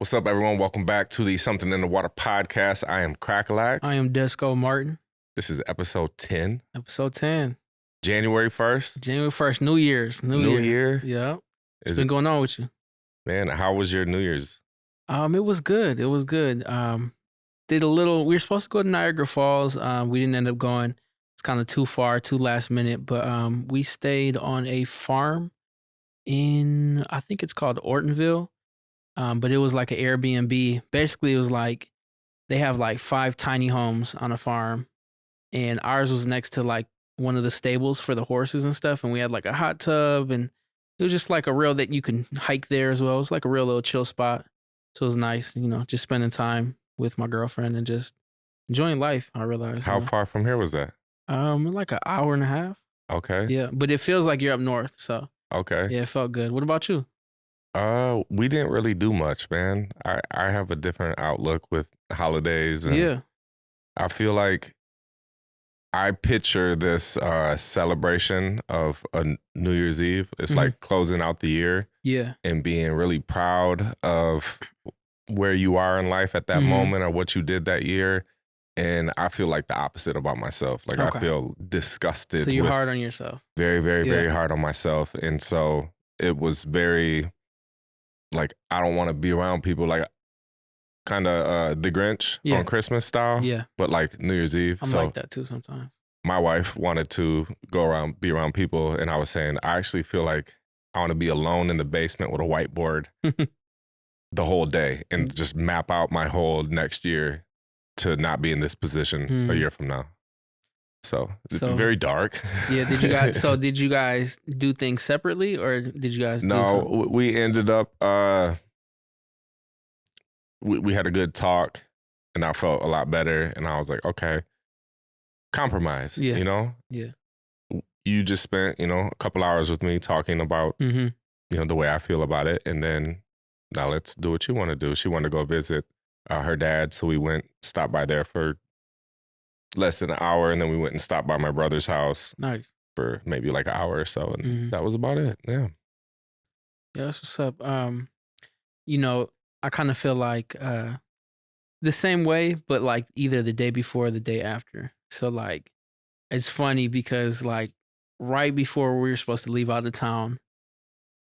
What's up, everyone? Welcome back to the Something in the Water podcast. I am Cracka. I am Desko Martin. This is episode 10, Episode 10. January 1st. January 1st, New Year's. New Year. Yeah. What's Is been it, going on with you? man, how was your New Year's? It was good. It was good. Did a little, we were supposed to go to Niagara Falls. We didn't end up going. It's kind of too far, too last minute, but we stayed on a farm in, I think it's called Ortonville. But it was like an Airbnb. Basically, it was like they have like 5 tiny homes on a farm, and ours was next to like one of the stables for the horses and stuff. And we had like a hot tub, and it was just like a real that you can hike there as well. It was like a real little chill spot. So it was nice, just spending time with my girlfriend and just enjoying life. I realized. How far from here was that? Like an hour and a half. Okay. Yeah, but it feels like you're up north. So Okay. yeah, it felt good. What about you? We didn't really do much, man. I have a different outlook with holidays, and Yeah. I feel like I picture this celebration of a New Year's Eve. It's Mhm. like closing out the year Yeah. and being really proud of where you are in life at that Mhm. moment or what you did that year. And I feel like the opposite about myself. Like I Okay. feel disgusted. So you're with hard on yourself. very, very, Yeah. very hard on myself. And so it was very like I don't want to be around people like kind of the Grinch Yeah. on Christmas style, Yeah. but like New Year's Eve. I'm So like that too sometimes. my wife wanted to be around people, and I was saying I actually feel like I want to be alone in the basement with a whiteboard the whole day and just map out my whole next year to not be in this position a year from now. So it's So- very dark. Yeah, did you guys do things separately, or did you guys do No, something? we ended up we had a good talk, and I felt a lot better, and I was like, okay, compromise. Yeah. Yeah. You just spent a couple hours with me talking about Mm-hmm. the way I feel about it, and then now let's do what you want to do. She wanted to go visit her dad, so we stopped by there for less than an hour, and then we went and stopped by my brother's house Nice. for maybe like an hour or so, and Mhm. that was about it. Yeah. Yeah, that's what's up. I kind of feel like the same way, but like either the day before or the day after. So like it's funny because like right before we were supposed to leave out of town,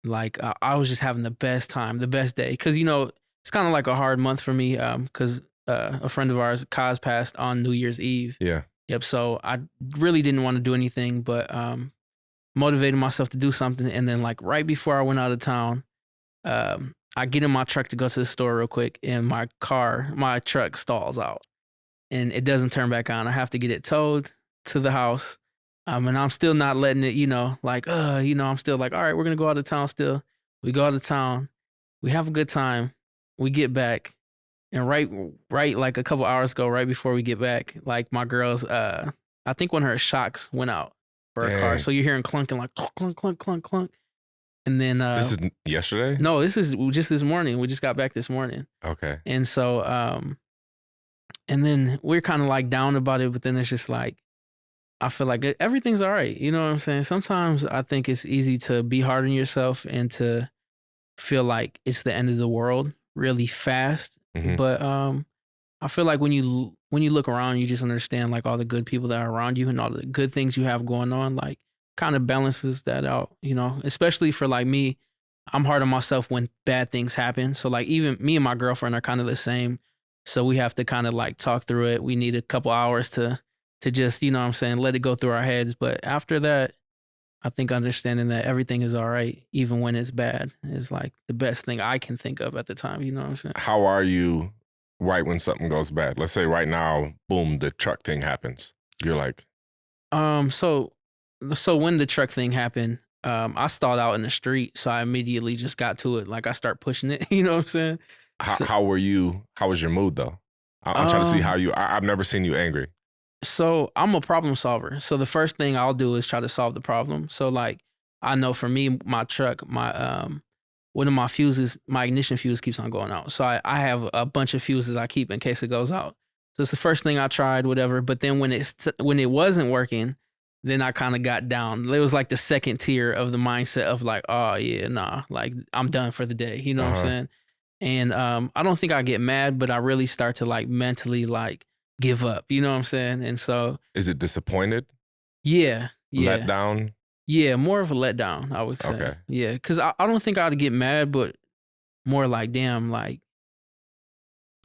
like I was just having the best time, the best day. Cause it's kind of like a hard month for me. Cause a friend of ours, Kaz, passed on New Year's Eve. Yeah. Yep. So I really didn't want to do anything, but motivated myself to do something. And then like right before I went out of town, I get in my truck to go to the store real quick, and my truck stalls out, and it doesn't turn back on. I have to get it towed to the house, and I'm still not letting it. I'm still like, all right, we're gonna go out of town. Still, we go out of town, we have a good time, we get back, and right, like a couple hours ago, right before we get back, like my girl's, I think one of her shocks went out for her car, Dang. so you're hearing clunking, like clunk, clunk, clunk, clunk. And then This is yesterday? no, this is just this morning. We just got back this morning. Okay. And so and then we're kind of like down about it, but then it's just like I feel like everything's all right. You know what I'm saying? Sometimes I think it's easy to be hard on yourself and to feel like it's the end of the world really fast. Mhm. But I feel like when you look around, you just understand like all the good people that are around you and all the good things you have going on, like kind of balances that out, especially for like me. I'm hard on myself when bad things happen. So like even me and my girlfriend are kind of the same. So we have to kind of like talk through it. We need a couple hours to just, let it go through our heads. But after that, I think understanding that everything is all right, even when it's bad, is like the best thing I can think of at the time. You know what I'm saying? How are you right when something goes bad? Let's say right now, boom, the truck thing happens. You're like, So when the truck thing happened, I stalled out in the street, so I immediately just got to it. Like I start pushing it. You know what I'm saying? how were you? How was your mood though? I'm trying to see how you. I've never seen you angry. So I'm a problem solver. So the first thing I'll do is try to solve the problem. So like I know for me, my truck, one of my fuses, my ignition fuse keeps on going out. So I have a bunch of fuses I keep in case it goes out. So it's the first thing I tried, whatever. But then when it wasn't working, then I kind of got down. It was like the second tier of the mindset of like, oh yeah, nah, like I'm done for the day. You know what I'm Uh-huh. saying? And I don't think I get mad, but I really start to like mentally like give up. You know what I'm saying? And so Is it disappointed? yeah, Let yeah, down? yeah, more of a letdown, I would say. Okay. Yeah, because I don't think I'd get mad, but more like, damn, like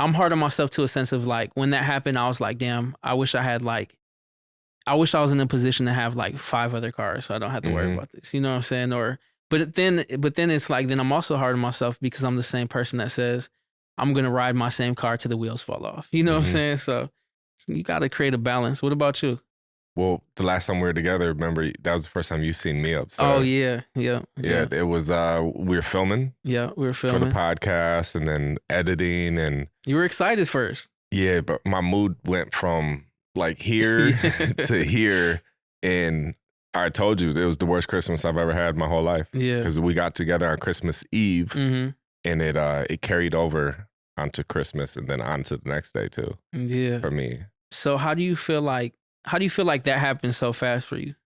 I'm hard on myself to a sense of like when that happened, I was like, damn, I wish I wish I was in a position to have like 5 other cars so I don't have to worry Mhm. about this. You know what I'm saying? Or but then it's like then I'm also hard on myself because I'm the same person that says I'm gonna ride my same car till the wheels fall off. You know what I'm Mhm. saying? So you gotta create a balance. What about you? Well, the last time we were together, remember that was the first time you seen me Oh upset. yeah, yeah, Yeah, yeah, it was we were filming yeah. We were for the filming. podcast and then editing and You were excited first. yeah, but my mood went from like here Yeah. to here and I told you it was the worst Christmas I've ever had my whole life Yeah. because we got together on Christmas Eve Mm-hmm. and it carried over onto Christmas and then onto the next day too Yeah. for me. So how do you feel like that happened so fast for you?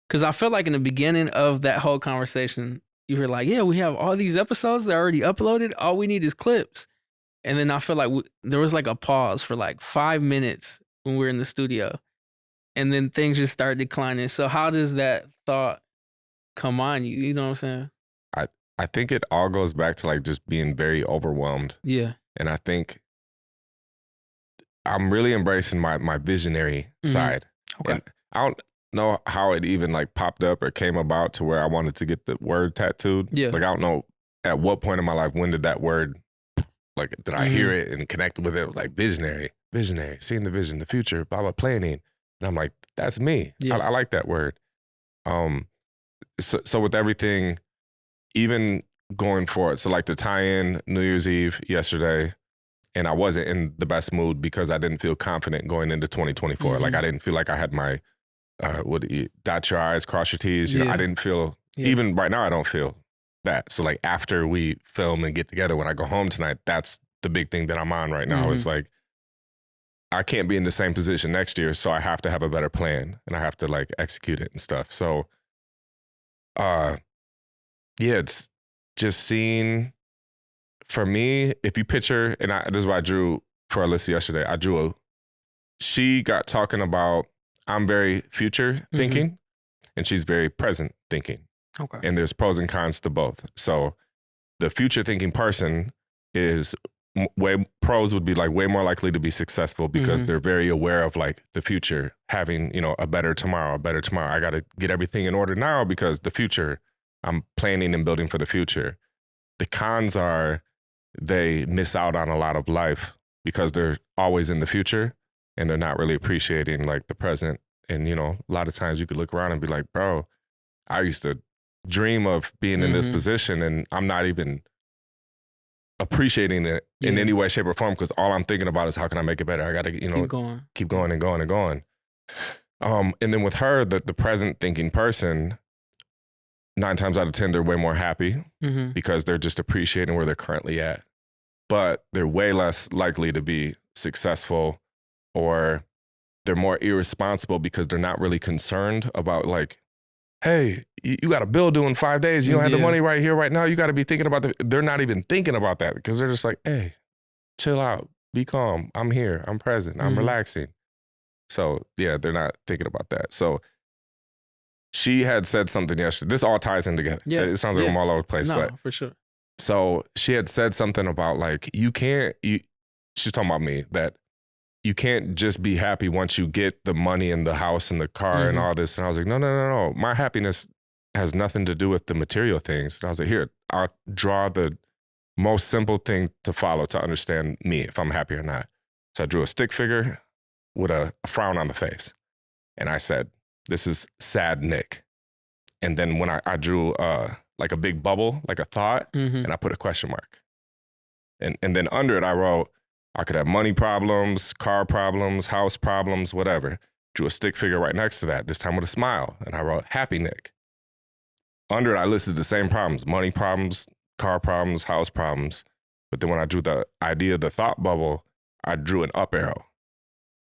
Because I feel like in the beginning of that whole conversation, you were like, "Yeah, we have all these episodes that are already uploaded. All we need is clips." And then I feel like there was like a pause for like 5 minutes when we were in the studio, and then things just started declining. So how does that thought come on you? You know what I'm saying? I I think it all goes back to like just being very overwhelmed. Yeah. And I think I'm really embracing my visionary Mhm. side. Okay. And I don't know how it even like popped up or came about to where I wanted to get the word tattooed. Yeah. Like I don't know at what point in my life when did that word like did I hear Mhm. it and connect with it like visionary, seeing the vision, the future, blah blah planning. And I'm like, that's me. Yeah. I like that word. Um so with everything, even going forward, so like to tie in New Year's Eve yesterday, and I wasn't in the best mood because I didn't feel confident going into 2024. Like Mhm. I didn't feel like I had my dot your I's, cross your T's. You know, I Yeah. didn't feel Yeah. even right now. I don't feel that. So like after we film and get together, when I go home tonight, that's the big thing that I'm on right now. Is Mhm. like I can't be in the same position next year, so I have to have a better plan and I have to like execute it and stuff. So uh yeah, it's just seeing for me, if you picture, and this is what I drew for Alyssa yesterday. I drew she got talking about I'm very future Mhm. thinking and she's very present thinking. Okay. And there's pros and cons to both. So the future thinking person is way pros would be like way more likely to be successful because Mhm. they're very aware of like the future having, you know, a better tomorrow, a better tomorrow. I got to get everything in order now because the future, I'm planning and building for the future. The cons are they miss out on a lot of life because they're always in the future and they're not really appreciating like the present. And, you know, a lot of times you could look around and be like, bro, I used to dream of being in this Mhm. position and I'm not even appreciating it in Yeah. any way, shape, or form because all I'm thinking about is how can I make it better? I got to, you know, Keep going. keep going and going and going. And then with her, the present thinking person, 9 times out of 10, they're way more happy Mhm. because they're just appreciating where they're currently at. But they're way less likely to be successful or they're more irresponsible because they're not really concerned about like, hey, you got a bill due in 5 days. You don't have the Yeah. money right here, right now. You got to be thinking about they're not even thinking about that because they're just like, hey, chill out, be calm. I'm here. I'm present. I'm Mhm. relaxing. So yeah, they're not thinking about that. So she had said something yesterday. This all ties in together. Yeah. It sounds like Yeah. I'm all over the place, but No, for sure. so she had said something about like, she's talking about me that you can't just be happy once you get the money and the house and the car and Mhm. all this. And I was like, no. My happiness has nothing to do with the material things. And I was like, here, I'll draw the most simple thing to follow to understand me if I'm happy or not. So I drew a stick figure with a frown on the face. And I said, this is sad Nick. And then when I drew like a big bubble, like a thought, Mhm. and I put a question mark. And then under it, I wrote, I could have money problems, car problems, house problems, whatever. Drew a stick figure right next to that, this time with a smile. And I wrote, happy Nick. Under it, I listed the same problems, money problems, car problems, house problems. But then when I drew the idea of the thought bubble, I drew an up arrow.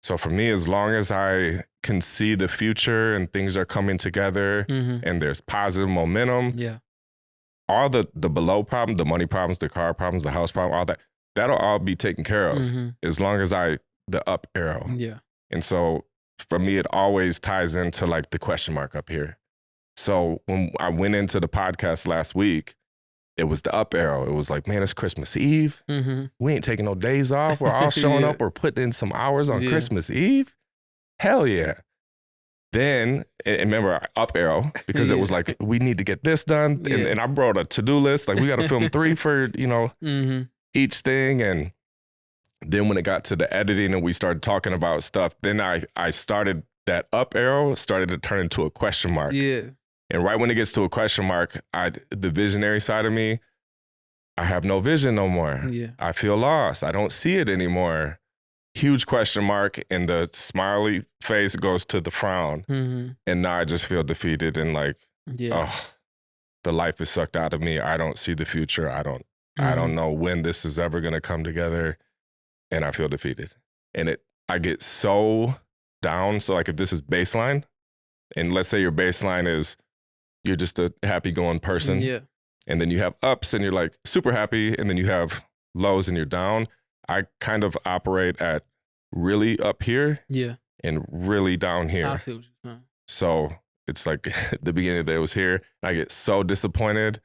So for me, as long as I can see the future and things are coming together Mhm. and there's positive momentum, Yeah. all the below problem, the money problems, the car problems, the house problem, all that, that'll all be taken care of as long as the up arrow. Yeah. And so for me, it always ties into like the question mark up here. So when I went into the podcast last week, it was the up arrow. It was like, man, it's Christmas Eve. We ain't taking no days off. We're all showing up. We're putting in some hours on Christmas Eve. Hell yeah. Then, and remember, up arrow, because it was like, we need to get this done. And I brought a to-do list. Like, we got to film 3 for, each thing. And then when it got to the editing and we started talking about stuff, then I started that up arrow started to turn into a question mark. Yeah. And right when it gets to a question mark, the visionary side of me, I have no vision no more. Yeah. I feel lost. I don't see it anymore. Huge question mark, and the smiley face goes to the frown. And now I just feel defeated and like, oh, the life is sucked out of me. I don't see the future. I don't know when this is ever gonna come together. And I feel defeated. And I get so down. So like if this is baseline, and let's say your baseline is you're just a happy-going person. Yeah. And then you have ups and you're like super happy, and then you have lows and you're down. I kind of operate at really up here and really down here. I see what you're saying. So it's like the beginning of the day was here. I get so disappointed,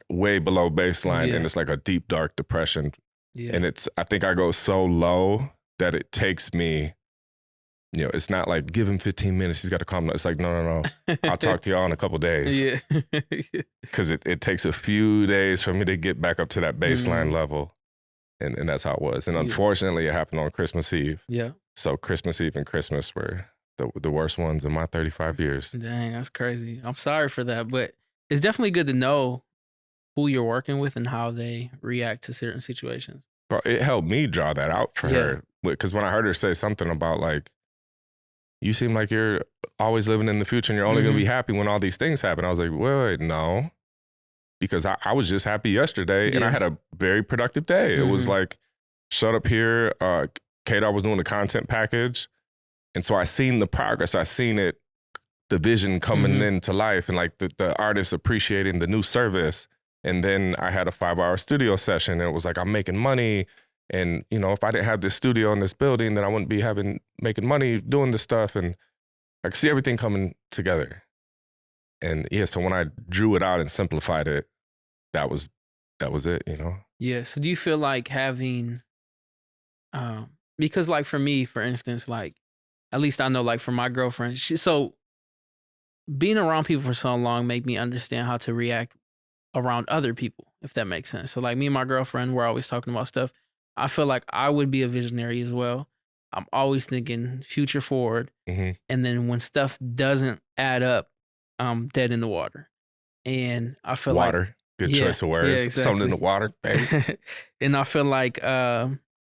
way below baseline, and it's like a deep, dark depression. Yeah. And I think I go so low that it takes me, it's not like give him 15 minutes, he's got to calm down. It's like, no. I'll talk to y'all in a couple days. Yeah. Because it takes a few days for me to get back up to that baseline level. And that's how it was. And unfortunately, it happened on Christmas Eve. Yeah. So Christmas Eve and Christmas were the worst ones in my 35 years. Dang, that's crazy. I'm sorry for that. But it's definitely good to know who you're working with and how they react to certain situations. Bro, it helped me draw that out for her. Because when I heard her say something about like, you seem like you're always living in the future and you're only going to be happy when all these things happen. I was like, wait, no. Because I was just happy yesterday and I had a very productive day. It was like, shut up here. Kadar was doing the content package. And so I seen the progress. I seen it, the vision coming into life, and like the artists appreciating the new service. And then I had a 5-hour studio session, and it was like, I'm making money. And, if I didn't have this studio in this building, then I wouldn't be making money doing this stuff. And I could see everything coming together. And so when I drew it out and simplified it, that was it, Yeah. So do you feel like having, because like for me, for instance, like, at least I know like for my girlfriend, so being around people for so long made me understand how to react around other people, if that makes sense. So like me and my girlfriend, we're always talking about stuff. I feel like I would be a visionary as well. I'm always thinking future forward. And then when stuff doesn't add up, I'm dead in the water. And I feel water. Good choice of words. Exactly. Something in the water, baby. And I feel like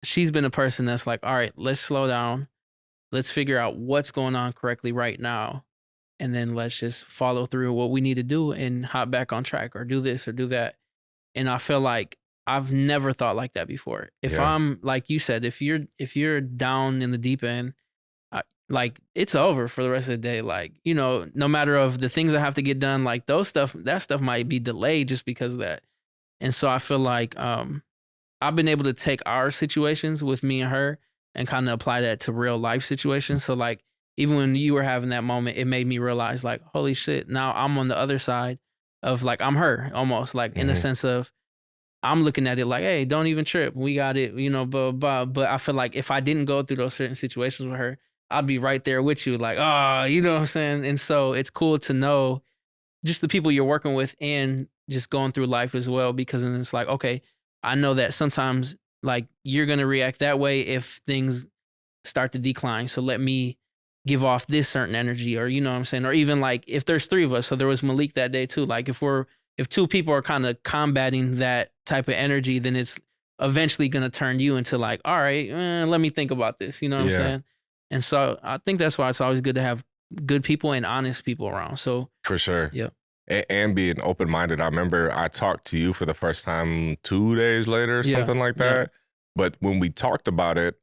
she's been a person that's like, all right, let's slow down. Let's figure out what's going on correctly right now. And then let's just follow through what we need to do and hop back on track or do this or do that. And I feel like I've never thought like that before. If I'm, like you said, if you're down in the deep end, like it's over for the rest of the day. Like, no matter of the things I have to get done, like that stuff might be delayed just because of that. And so I feel like I've been able to take our situations with me and her and kind of apply that to real life situations. So like, even when you were having that moment, it made me realize like, holy shit, now I'm on the other side of like, I'm her almost like in the sense of I'm looking at it like, hey, don't even trip. We got it, blah, blah. But I feel like if I didn't go through those certain situations with her, I'd be right there with you, like, you know what I'm saying? And so it's cool to know just the people you're working with and just going through life as well, because then it's like, okay, I know that sometimes like you're going to react that way if things start to decline. So let me give off this certain energy, or, you know what I'm saying? Or even like if there's 3 of us, so there was Malik that day too. Like if 2 people are kind of combating that type of energy, then it's eventually going to turn you into like, all right, let me think about this. You know what I'm saying? And so I think that's why it's always good to have good people and honest people around. So for sure. Yeah. And being open-minded. I remember I talked to you for the first time 2 days later, something like that. Yeah. But when we talked about it,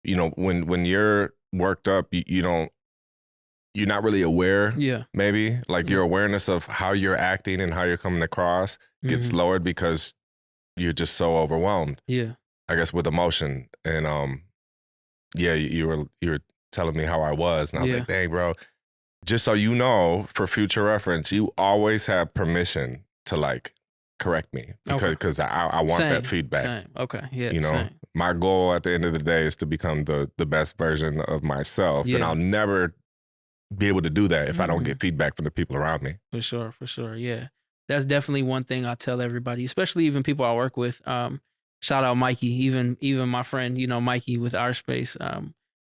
when you're worked up, you don't you're not really aware. Yeah. Maybe like your awareness of how you're acting and how you're coming across gets lowered because you're just so overwhelmed. Yeah. I guess with emotion. And yeah, you were telling me how I was, and I was like, dang, bro. Just so you know, for future reference, you always have permission to like correct me because I want that feedback. Same. Okay. Yeah. You know, same. my goal at the end of the day is to become the best version of myself, and I'll never be able to do that if I don't get feedback from the people around me. For sure. For sure. Yeah. That's definitely one thing I tell everybody, especially even people I work with. Shout out Mikey, even my friend, you know, Mikey with Our Space.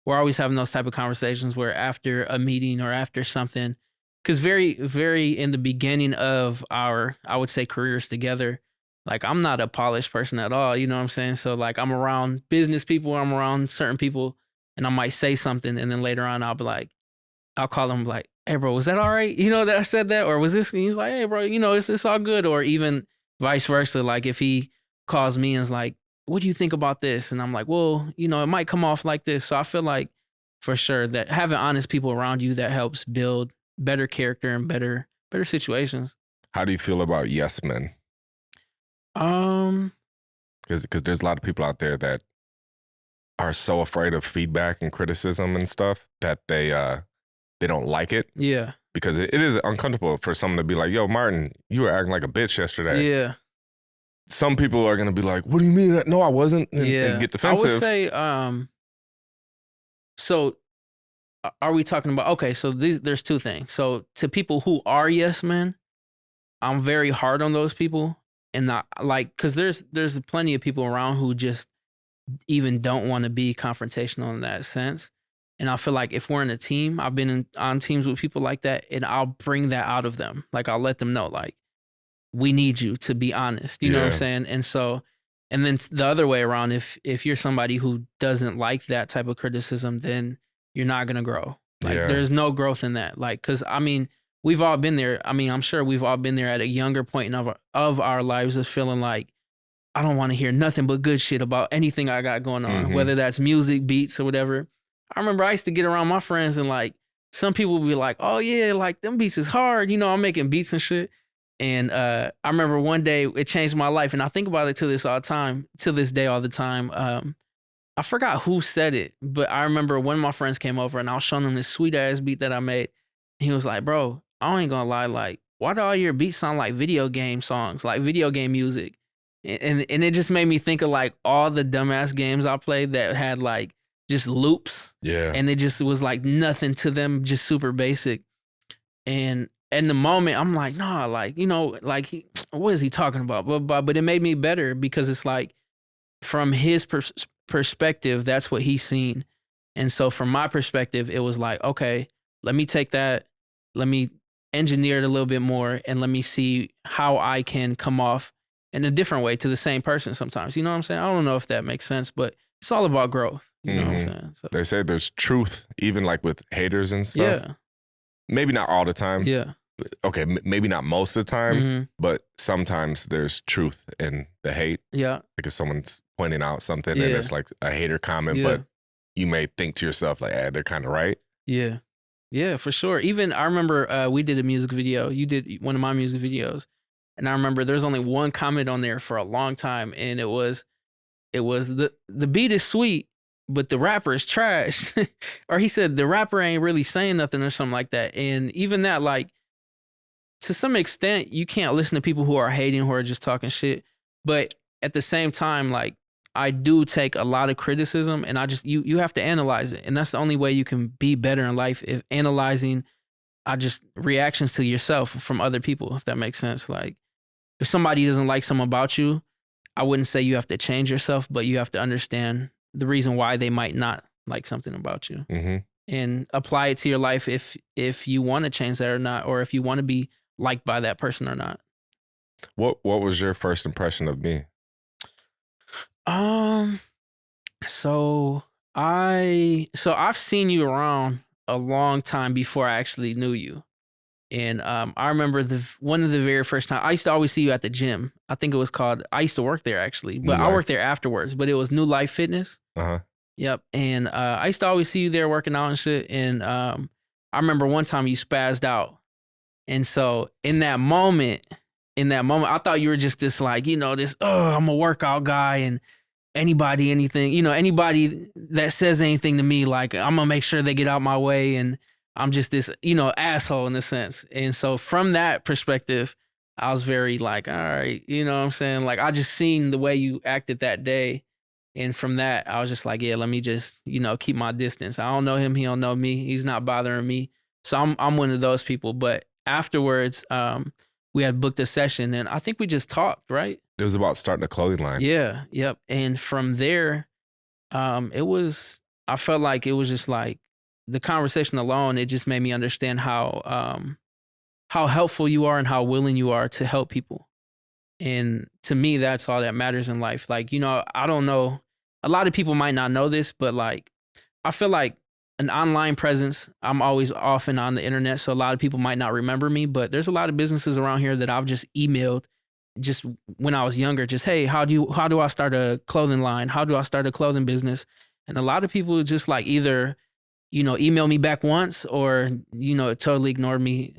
We're always having those type of conversations where after a meeting or after something, because very, very in the beginning of our, I would say, careers together, like I'm not a polished person at all. You know what I'm saying? So like I'm around business people, I'm around certain people, and I might say something, and then later on I'll be like, I'll call him like, hey bro, was that all right? You know that I said that, or was this? And he's like, hey bro, you know it's all good, or even vice versa. Like if he calls me and is like, what do you think about this? And I'm like, well, you know, it might come off like this. So I feel like for sure that having honest people around you that helps build better character and better situations. How do you feel about yes men? Because there's a lot of people out there that are so afraid of feedback and criticism and stuff that they don't like it. Yeah. Because it is uncomfortable for someone to be like, yo, Martin, you were acting like a bitch yesterday. Yeah. Some people are going to be like, what do you mean? No, I wasn't. And get defensive. I would say, so are we talking about, okay, so there's two things. So to people who are yes men, I'm very hard on those people. And not like, cause there's plenty of people around who just even don't want to be confrontational in that sense. And I feel like if we're in a team, I've been on teams with people like that, and I'll bring that out of them. Like I'll let them know, like, we need you to be honest. You know what I'm saying? And so, and then the other way around, if you're somebody who doesn't like that type of criticism, then you're not going to grow. Like there's no growth in that. Like, cause I mean, we've all been there. I mean, I'm sure we've all been there at a younger point of our lives of feeling like, I don't want to hear nothing but good shit about anything I got going on, whether that's music, beats, or whatever. I remember I used to get around my friends and like, some people would be like, oh yeah, like them beats is hard. You know, I'm making beats and shit. And I remember one day it changed my life. And I think about it to this day all the time. I forgot who said it, but I remember one of my friends came over and I was showing him this sweet ass beat that I made. He was like, bro, I ain't gonna lie, like, why do all your beats sound like video game songs, like video game music? And it just made me think of like all the dumbass games I played that had like just loops. Yeah. And it just was like nothing to them, just super basic. And in the moment, I'm like, nah, like, you know, like, what is he talking about? But it made me better because it's like, from his perspective, that's what he's seen. And so from my perspective, it was like, okay, let me take that, let me engineer it a little bit more, and let me see how I can come off in a different way to the same person sometimes. You know what I'm saying? I don't know if that makes sense, but it's all about growth. You know what I'm saying? So. They say there's truth, even like with haters and stuff. Yeah. Maybe not all the time. Yeah. Okay, maybe not most of the time, but sometimes there's truth in the hate. Yeah. Like if someone's pointing out something and it's like a hater comment, but you may think to yourself like, they're kind of right. Yeah. Yeah, for sure. Even I remember we did a music video. You did one of my music videos. And I remember there's only one comment on there for a long time. And it was the beat is sweet, but the rapper is trash. Or he said the rapper ain't really saying nothing or something like that. And even that, like, to some extent, you can't listen to people who are hating, who are just talking shit. But at the same time, like, I do take a lot of criticism, and I just, you have to analyze it. And that's the only way you can be better in life, if analyzing reactions to yourself from other people, if that makes sense. Like, if somebody doesn't like something about you, I wouldn't say you have to change yourself, but you have to understand the reason why they might not like something about you, and apply it to your life if you want to change that or not, or if you want to be liked by that person or not. What was your first impression of me? So I've seen you around a long time before I actually knew you. And I remember one of the very first time I used to always see you at the gym. I think it was called, I used to work there actually, but I worked there afterwards, but it was New Life Fitness. Yep. And I used to always see you there working out and shit. And I I remember one time you spazzed out. And so in that moment, I thought you were just this like, this, I'm a workout guy and anybody that says anything to me, like I'm gonna make sure they get out my way. And I'm just this, asshole in a sense. And so from that perspective, I was very like, all right, you know what I'm saying? Like I just seen the way you acted that day. And from that, I was just like, yeah, let me just, keep my distance. I don't know him. He don't know me. He's not bothering me. So I'm one of those people. But afterwards, we had booked a session and I think we just talked, right? It was about starting a clothing line. Yeah. Yep. And from there, I felt like it was just like the conversation alone, it just made me understand how helpful you are and how willing you are to help people. And to me, that's all that matters in life. Like, I don't know. A lot of people might not know this, but like, I feel like an online presence, I'm always often on the internet. So a lot of people might not remember me, but there's a lot of businesses around here that I've just emailed just when I was younger, just, hey, how do I start a clothing line? How do I start a clothing business? And a lot of people just like either, email me back once or, totally ignored me,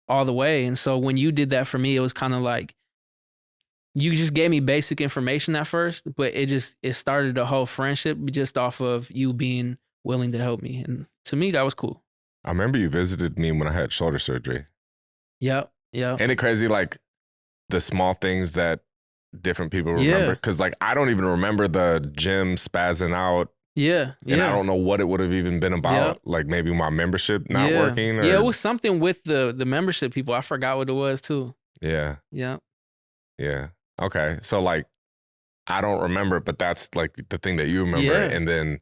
all the way. And so when you did that for me, it was kind of like, you just gave me basic information at first, but it started a whole friendship just off of you being willing to help me. And to me, that was cool. I remember you visited me when I had shoulder surgery. Yep. Ain't it crazy, like, the small things that different people remember? Because, like, I don't even remember the gym spazzing out. Yeah. And I don't know what it would have even been about. Like, maybe my membership not working. Or... Yeah, it was something with the membership people. I forgot what it was, too. Yeah. Okay. So, like, I don't remember, but that's, like, the thing that you remember. Yeah. And then...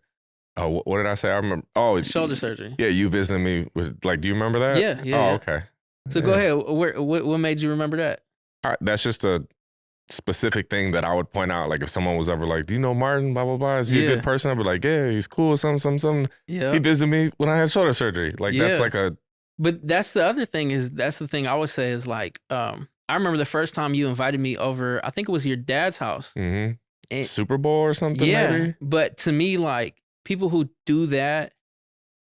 Oh, what did I say? I remember. Oh, shoulder surgery. Yeah, you visited me with, like, do you remember that? Yeah. Oh, okay. So go ahead. What made you remember that? All right, that's just a specific thing that I would point out. Like if someone was ever like, do you know Martin? Blah, blah, blah. Is he a good person? I'd be like, yeah, he's cool. Something. Yeah. He visited me when I had shoulder surgery. Like that's like a. But that's the other thing that's the thing I would say is like, I remember the first time you invited me over, I think it was your dad's house. Mm-hmm. Super Bowl or something maybe? But to me, like people who do that,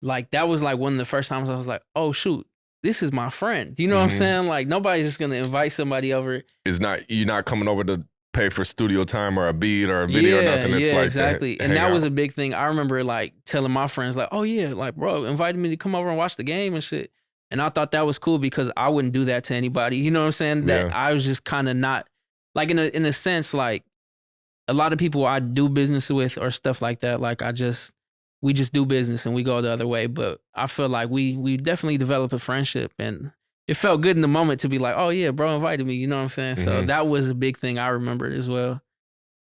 like that was like one of the first times I was like, oh shoot, this is my friend. You know what I'm saying? Like nobody's just gonna invite somebody over. You're not coming over to pay for studio time or a beat or a video or nothing. It's like exactly. And that was a big thing. I remember like telling my friends like, oh yeah, like bro, invited me to come over and watch the game and shit. And I thought that was cool because I wouldn't do that to anybody. You know what I'm saying? That I was just kind of not like in a sense, like a lot of people I do business with or stuff like that. Like we just do business and we go the other way. But I feel like we definitely develop a friendship and it felt good in the moment to be like, oh yeah, bro invited me. You know what I'm saying? So that was a big thing I remembered as well.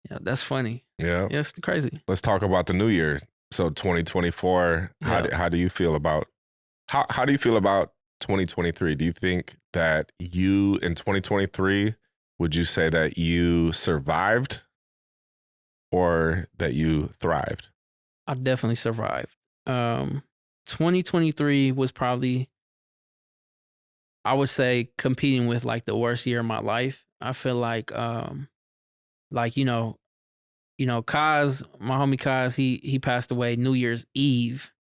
Yeah, that's funny. Yeah. Yeah, it's crazy. Let's talk about the new year. So 2024, how do you feel about how do you feel about 2023? Do you think that you in 2023, would you say that you survived or that you thrived? I definitely survived. 2023 was probably, I would say, competing with like the worst year of my life. I feel like Kaz, my homie Kaz, he passed away New Year's Eve,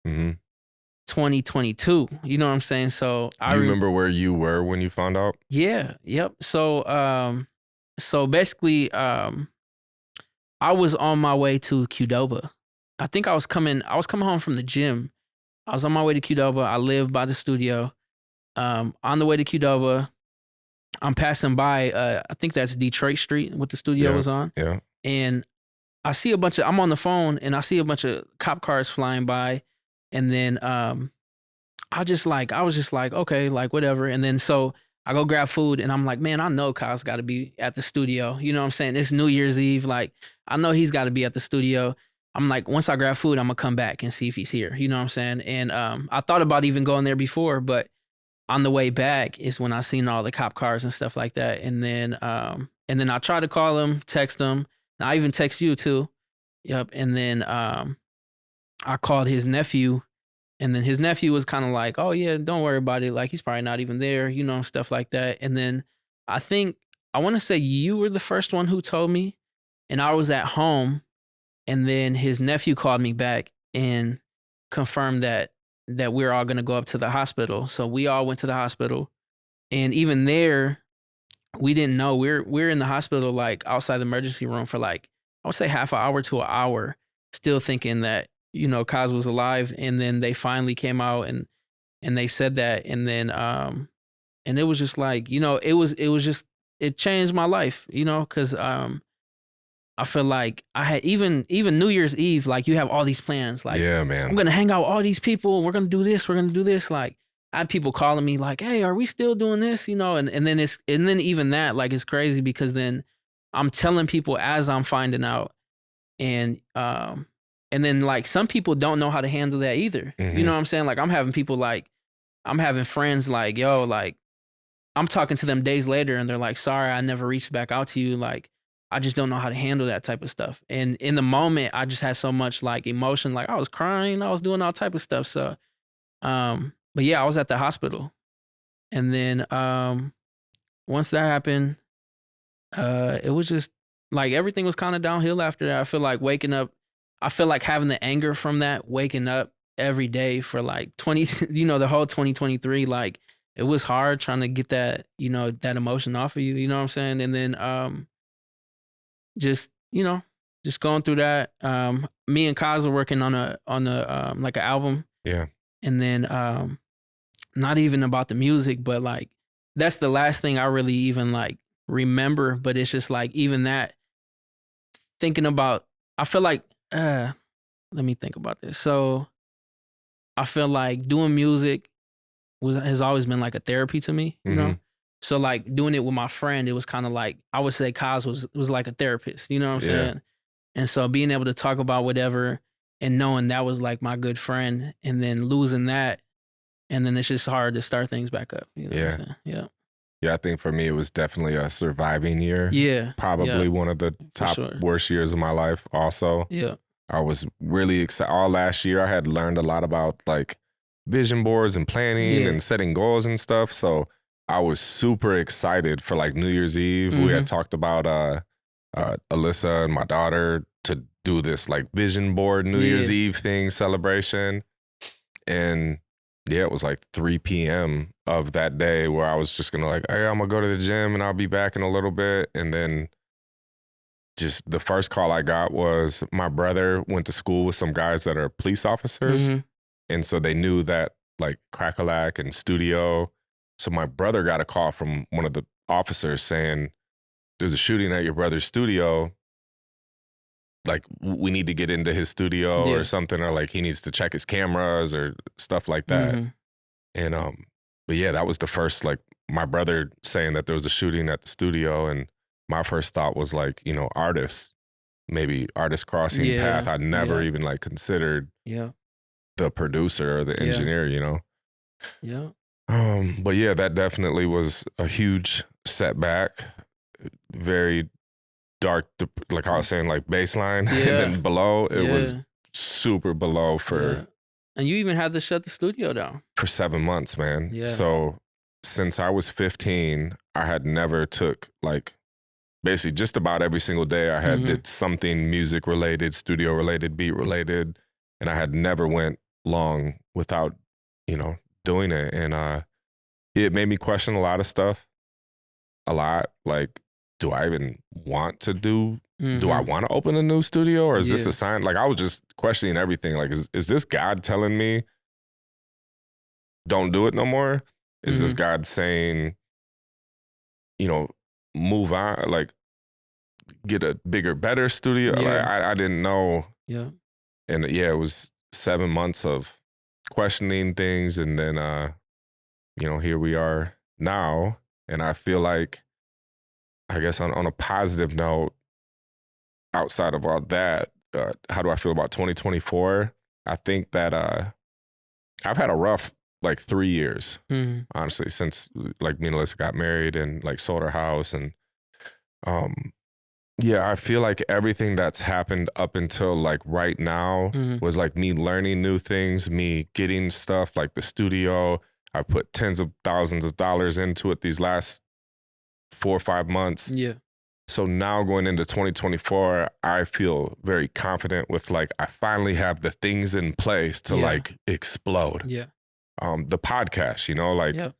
2022. You know what I'm saying? So I remember where you were when you found out. Yeah. Yep. So basically, I was on my way to Qdoba. I think I was coming home from the gym. I was on my way to Qdoba. I live by the studio. On the way to Qdoba, I'm passing by, I think that's Detroit Street, what the studio was on. Yeah. And I see I'm on the phone and I see a bunch of cop cars flying by. And then I was just like, okay, like whatever. And then so I go grab food and I'm like, man, I know Kyle's got to be at the studio. You know what I'm saying? It's New Year's Eve. Like, I know he's got to be at the studio. I'm like, once I grab food, I'm going to come back and see if he's here. You know what I'm saying? And I thought about even going there before, but on the way back is when I seen all the cop cars and stuff like that. And then I tried to call him, text him. And I even text you too. Yep. And then I called his nephew. And then his nephew was kind of like, oh, yeah, don't worry about it. Like, he's probably not even there, you know, stuff like that. And then I want to say you were the first one who told me. And I was at home. And then his nephew called me back and confirmed that that we're all gonna go up to the hospital. So we all went to the hospital, and even there, we didn't know we're in the hospital like outside the emergency room for like I would say half an hour to an hour, still thinking that Kaz was alive, and then they finally came out and they said that, and then and it was just like it changed my life, because I feel like I had even New Year's Eve, like you have all these plans, like Yeah, man. I'm gonna hang out with all these people, we're gonna do this, like I had people calling me like, hey, are we still doing this? And then even that, like, it's crazy because then I'm telling people as I'm finding out, and then like some people don't know how to handle that either. You know what I'm saying? Like I'm having friends like, yo, like I'm talking to them days later and they're like, sorry, I never reached back out to you. Like, I just don't know how to handle that type of stuff. And in the moment, I just had so much like emotion. Like I was crying, I was doing all type of stuff. So, but yeah, I was at the hospital. And then once that happened, it was just like everything was kind of downhill after that. I feel like waking up, I feel like having the anger from that, waking up every day for like the whole 2023, like it was hard trying to get that, that emotion off of you, you know what I'm saying? And then just, just going through that. Me and Kaz were working on a like an album. Yeah. And then not even about the music, but like that's the last thing I really even like remember. But it's just like even that thinking about, I feel like let me think about this. So I feel like doing music has always been like a therapy to me, you know? So like doing it with my friend, it was kind of like, I would say Kaz was like a therapist, you know what I'm saying? And so being able to talk about whatever and knowing that was like my good friend, and then losing that, and then it's just hard to start things back up. You know what I'm saying? Yeah. Yeah, I think for me, it was definitely a surviving year. Yeah. Probably one of the top worst years of my life also. Yeah. I was really excited. All last year, I had learned a lot about like vision boards and planning and setting goals and stuff. So I was super excited for like New Year's Eve. We had talked about Alyssa and my daughter to do this like vision board New Year's Eve thing celebration. And yeah, it was like 3 p.m. of that day where I was just gonna like, hey, I'm gonna go to the gym and I'll be back in a little bit. And then just the first call I got was my brother went to school with some guys that are police officers. And so they knew that like Cracka and Studio. So my brother got a call from one of the officers saying, there's a shooting at your brother's studio. Like we need to get into his studio or something, or like he needs to check his cameras or stuff like that. And but yeah, that was the first, like my brother saying that there was a shooting at the studio, and my first thought was like, artists, maybe artist crossing path. I never even like considered the producer or the engineer, But yeah, that definitely was a huge setback. Very dark, like I was saying, like baseline, and then below it was super below for. And you even had to shut the studio down for 7 months, man. So since I was 15, I had never took like basically just about every single day I had did something music related, studio related, beat related, and I had never went long without, doing it. And it made me question a lot of stuff. A lot. Like, do I even want to do I want to open a new studio, or is this a sign? Like I was just questioning everything. Like, is this God telling me don't do it no more? Is this God saying, move on, like get a bigger, better studio? Like, I didn't know. And it was 7 months of questioning things. And then, here we are now. And I feel like, I guess on a positive note, outside of all that, how do I feel about 2024? I think that I've had a rough like 3 years, honestly, since like me and Alyssa got married and like sold our house. And I feel like everything that's happened up until like right now was like me learning new things, me getting stuff like the studio. I put tens of thousands of dollars into it these last 4 or 5 months. So now going into 2024, I feel very confident with like, I finally have the things in place to like explode. Yeah. The podcast, like Yep.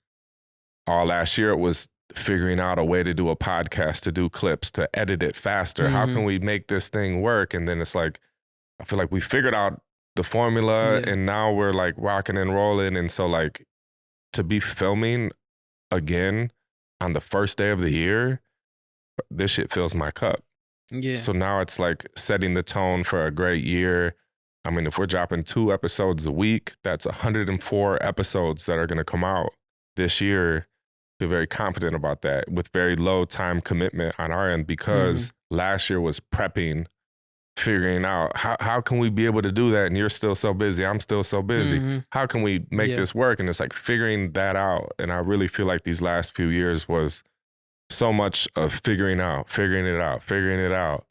all last year it was figuring out a way to do a podcast, to do clips, to edit it faster. How can we make this thing work? And then it's like, I feel like we figured out the formula and now we're like rocking and rolling. And so like to be filming again on the first day of the year, this shit fills my cup. Yeah. So now it's like setting the tone for a great year. I mean, if we're dropping 2 episodes a week, that's 104 episodes that are going to come out this year. I feel very confident about that with very low time commitment on our end because last year was prepping, figuring out how can we be able to do that? And you're still so busy. I'm still so busy. How can we make this work? And it's like figuring that out. And I really feel like these last few years was so much of figuring it out.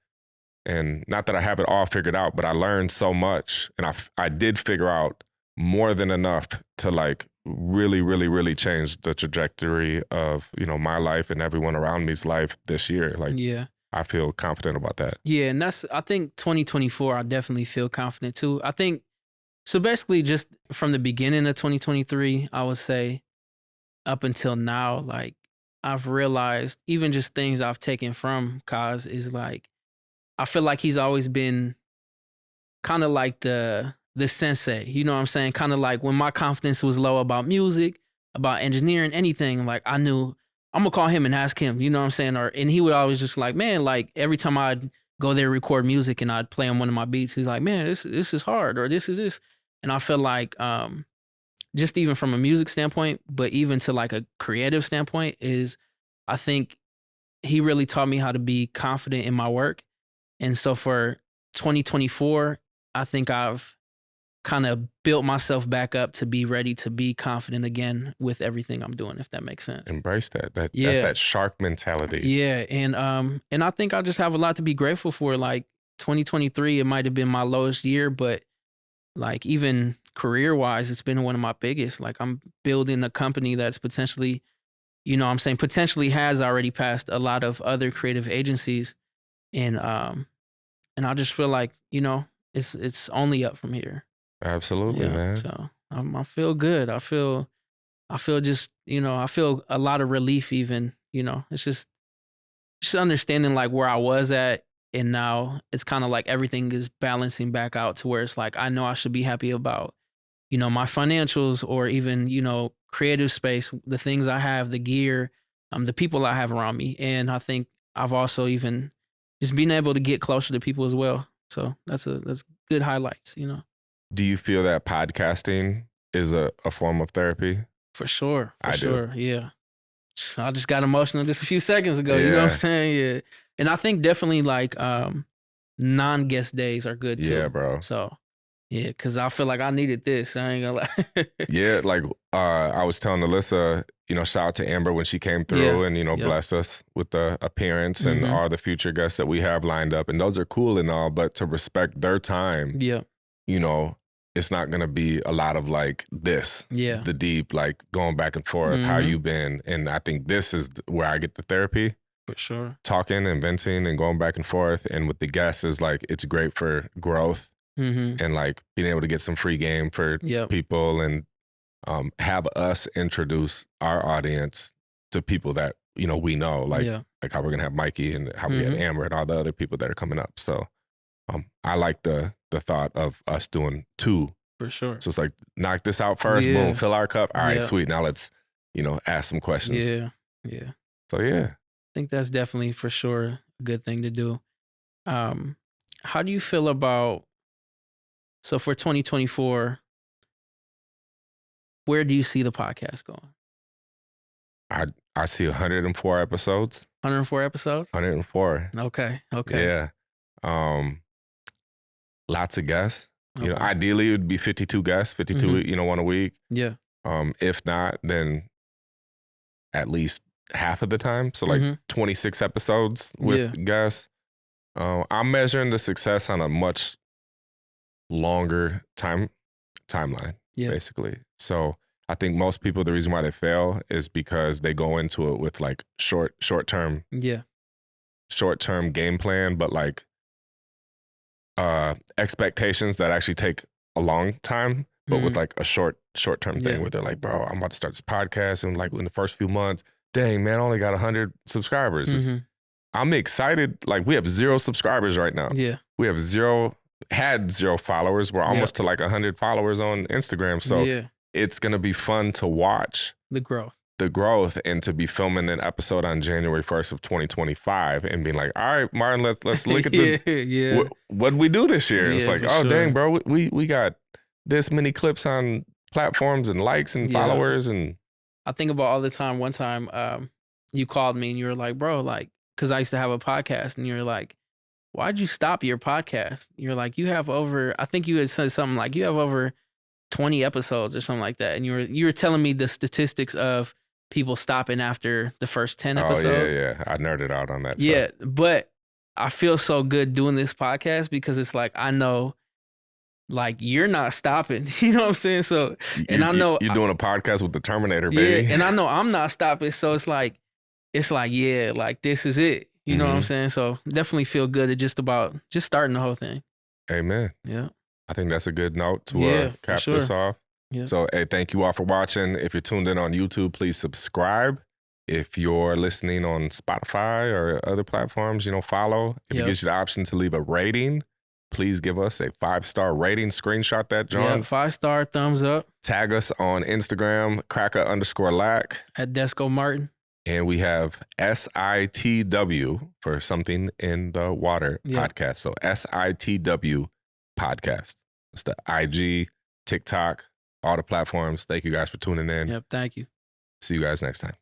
And not that I have it all figured out, but I learned so much. And I did figure out more than enough to like really, really, really change the trajectory of, my life and everyone around me's life this year. Like, I feel confident about that. Yeah. And I think 2024, I definitely feel confident too. I think, so basically just from the beginning of 2023, I would say up until now, like I've realized even just things I've taken from Kaz is like, I feel like he's always been kind of like the sensei, you know what I'm saying? Kind of like when my confidence was low about music, about engineering, anything, like I knew I'm gonna call him and ask him, you know what I'm saying? And he would always just like, man, like every time I'd go there, record music and I'd play on one of my beats, he's like, man, this is hard, or this is this. And I feel like just even from a music standpoint, but even to like a creative standpoint is I think he really taught me how to be confident in my work. And so for 2024, I think I've kind of built myself back up to be ready to be confident again with everything I'm doing, if that makes sense. Embrace that. That's that shark mentality. Yeah. And I think I just have a lot to be grateful for. Like 2023, it might have been my lowest year, but like even career wise, it's been one of my biggest. Like I'm building a company that's potentially, potentially has already passed a lot of other creative agencies. And I just feel like, it's only up from here. Absolutely, man. So I feel good. I feel just, I feel a lot of relief even, it's just understanding like where I was at. And now it's kind of like everything is balancing back out to where it's like, I know I should be happy about, my financials or even, creative space, the things I have, the gear, the people I have around me. And I think I've also even just being able to get closer to people as well. So that's good highlights, Do you feel that podcasting is a form of therapy? For sure. I do. Yeah. I just got emotional just a few seconds ago. You know what I'm saying? Yeah. And I think definitely like non-guest days are good too. Yeah, bro. So yeah, because I feel like I needed this. I ain't gonna lie. Yeah, like I was telling Alyssa, shout out to Amber when she came through and, blessed us with the appearance and all the future guests that we have lined up. And those are cool and all, but to respect their time, it's not going to be a lot of like this, the deep, like going back and forth, how you been. And I think this is where I get the therapy. For sure. Talking and venting and going back and forth. And with the guests is like, it's great for growth and like being able to get some free game for people and have us introduce our audience to people that, we know, like how we're going to have Mikey and how we had Amber and all the other people that are coming up. So I like the thought of us doing 2. For sure. So it's like, knock this out first, boom, fill our cup. All right, sweet. Now let's, ask some questions. Yeah. Yeah. So yeah. I think that's definitely for sure a good thing to do. How do you feel about, so for 2024, where do you see the podcast going? I see 104 episodes. 104 episodes? 104. Okay. Yeah. Lots of guests. Okay. Ideally it would be 52 guests, 52, one a week. Yeah. If not, then at least half of the time. So like 26 episodes with guests. I'm measuring the success on a much longer timeline, basically. So I think most people, the reason why they fail is because they go into it with like short term short-term game plan, but like expectations that actually take a long time, but with like a short-term thing where they're like, bro, I'm about to start this podcast, and like in the first few months, dang man, I only got 100 subscribers. I'm excited. Like we have 0 subscribers right now. Yeah. We have 0 followers. We're almost to like 100 followers on Instagram. So it's gonna be fun to watch the growth and to be filming an episode on January 1st of 2025 and being like, all right, Martin, let's look at the what we do this year. It's like, oh dang, bro, we got this many clips on platforms and likes and followers. And I think about all the time. One time you called me and you were like, bro, like, because I used to have a podcast, and you were like, why'd you stop your podcast? You're like, you have over, I think you had said something like, you have over 20 episodes or something like that. And you were telling me the statistics of people stopping after the first 10 episodes. Oh, yeah. I nerded out on that. Yeah, but I feel so good doing this podcast because it's like, I know, like, you're not stopping. You know what I'm saying? So, and I know you're doing a podcast with the Terminator, baby. Yeah, and I know I'm not stopping. So it's like, yeah, like this is it. You know what I'm saying? So definitely feel good at just starting the whole thing. Amen. Yeah. I think that's a good note to cap this off. Yeah. So, hey, thank you all for watching. If you're tuned in on YouTube, please subscribe. If you're listening on Spotify or other platforms, follow. If it gives you the option to leave a rating, please give us a 5-star rating. Screenshot that, John. Yeah, 5-star, thumbs up. Tag us on Instagram, Cracka_lack. At Desko Martin. And we have SITW for Something in the Water podcast. So SITW podcast. It's the IG, TikTok, all the platforms. Thank you guys for tuning in. Yep, thank you. See you guys next time.